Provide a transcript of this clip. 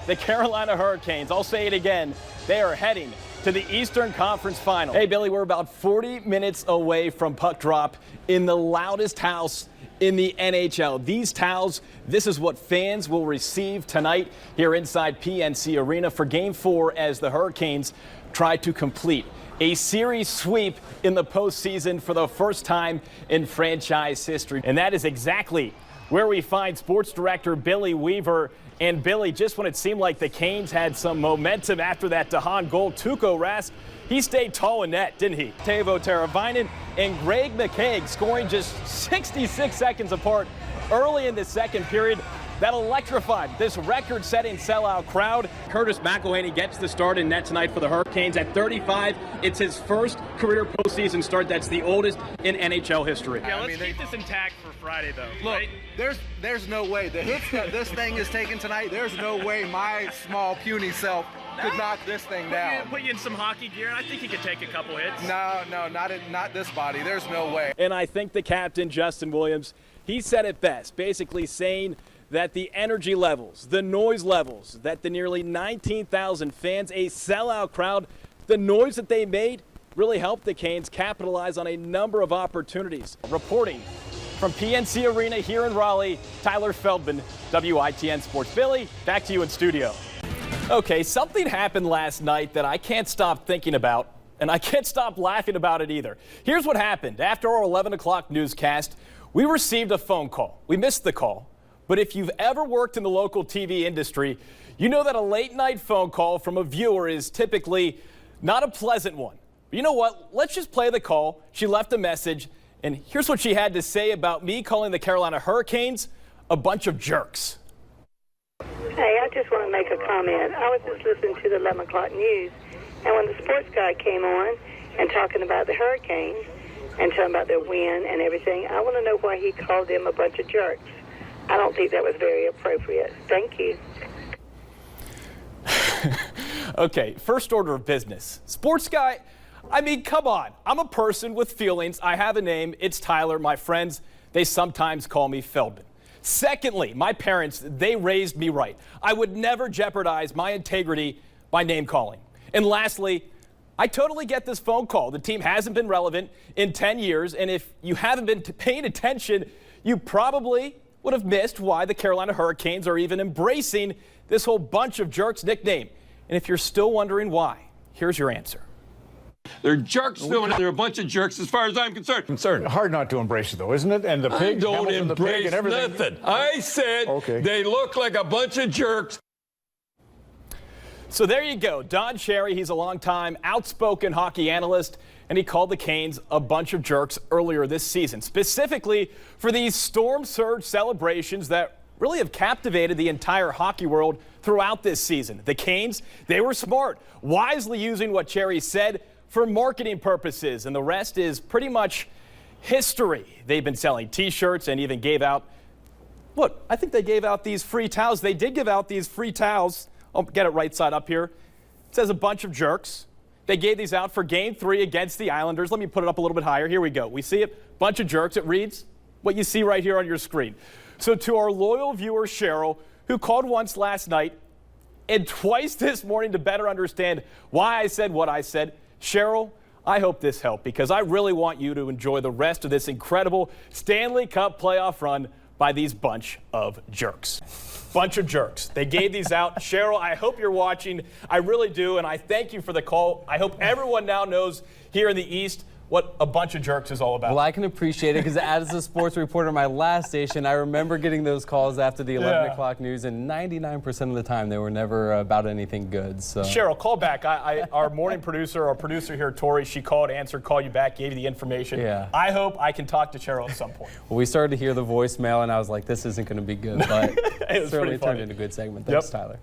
the Carolina Hurricanes, I'll say it again, they are heading to the Eastern Conference Final. Hey, Billy, we're about 40 minutes away from puck drop in the loudest house in the NHL. These towels, this is what fans will receive tonight here inside PNC Arena for Game 4 as the Hurricanes try to complete a series sweep in the postseason for the first time in franchise history. And that is exactly where we find sports director Billy Weaver. And Billy, just when it seemed like the Canes had some momentum after that DeHaan goal, Tuukka Rask, he stayed tall in net, didn't he? Teuvo Teravainen and Greg McKegg scoring just 66 seconds apart early in the second period. That electrified this record-setting sellout crowd. Curtis McElhinney gets the start in net tonight for the Hurricanes at 35. It's his first career postseason start. That's the oldest in NHL history. Yeah, let's keep this intact for Friday, though. Look, right? there's no way. The hits that this thing is taking tonight, there's no way my small, puny self could knock this thing down. Put you in some hockey gear, and I think he could take a couple hits. No, not this body. There's no way. And I think the captain, Justin Williams, he said it best, basically saying that the energy levels, the noise levels, that the nearly 19,000 fans, a sellout crowd, the noise that they made really helped the Canes capitalize on a number of opportunities. Reporting from PNC Arena here in Raleigh, Tyler Feldman, WITN Sports. Billy, back to you in studio. Okay, something happened last night that I can't stop thinking about, and I can't stop laughing about it either. Here's what happened. After our 11 o'clock newscast, we received a phone call. We missed the call. But if you've ever worked in the local TV industry, you know that a late night phone call from a viewer is typically not a pleasant one. But you know what? Let's just play the call. She left a message, and here's what she had to say about me calling the Carolina Hurricanes a bunch of jerks. Hey, I just want to make a comment. I was just listening to the 11 o'clock news, and when the sports guy came on and talking about the Hurricanes and talking about their win and everything, I want to know why he called them a bunch of jerks. I don't think that was very appropriate. Thank you. Okay, first order of business. Sports guy, I mean, come on. I'm a person with feelings. I have a name. It's Tyler. My friends, they sometimes call me Feldman. Secondly, my parents, they raised me right. I would never jeopardize my integrity by name calling. And lastly, I totally get this phone call. The team hasn't been relevant in 10 years, and if you haven't been paying attention, you probably would have missed why the Carolina Hurricanes are even embracing this whole bunch of jerks nickname. And if you're still wondering why, here's your answer. They're jerks doing it. They're a bunch of jerks as far as I'm concerned. Hard not to embrace it, though, isn't it? And the pig, I don't Hamilton, the pig embrace and everything. nothing. I said They look like a bunch of jerks. So there you go. Don Cherry, he's a longtime outspoken hockey analyst, and he called the Canes a bunch of jerks earlier this season, specifically for these storm surge celebrations that really have captivated the entire hockey world throughout this season. The Canes, they were smart, wisely using what Cherry said for marketing purposes, and the rest is pretty much history. They've been selling T-shirts and even gave out, look, I think they gave out these free towels. They did give out these free towels. I'll get it right side up here. It says a bunch of jerks. They gave these out for Game 3 against the Islanders. Let me put it up a little bit higher. Here we go. We see it. Bunch of jerks. It reads what you see right here on your screen. So to our loyal viewer, Cheryl, who called once last night and twice this morning to better understand why I said what I said, Cheryl, I hope this helped because I really want you to enjoy the rest of this incredible Stanley Cup playoff run by these bunch of jerks. Bunch of jerks. They gave these out. Cheryl, I hope you're watching. I really do, and I thank you for the call. I hope everyone now knows here in the East what a bunch of jerks is all about. Well, I can appreciate it because as a sports reporter at my last station, I remember getting those calls after the 11 o'clock news, and 99% of the time they were never about anything good. So. Cheryl, call back. Our morning producer, our producer here, Tori, she called, answered, called you back, gave you the information. Yeah. I hope I can talk to Cheryl at some point. Well, we started to hear the voicemail, and I was like, this isn't going to be good, but it certainly turned into a good segment. Thanks, Tyler.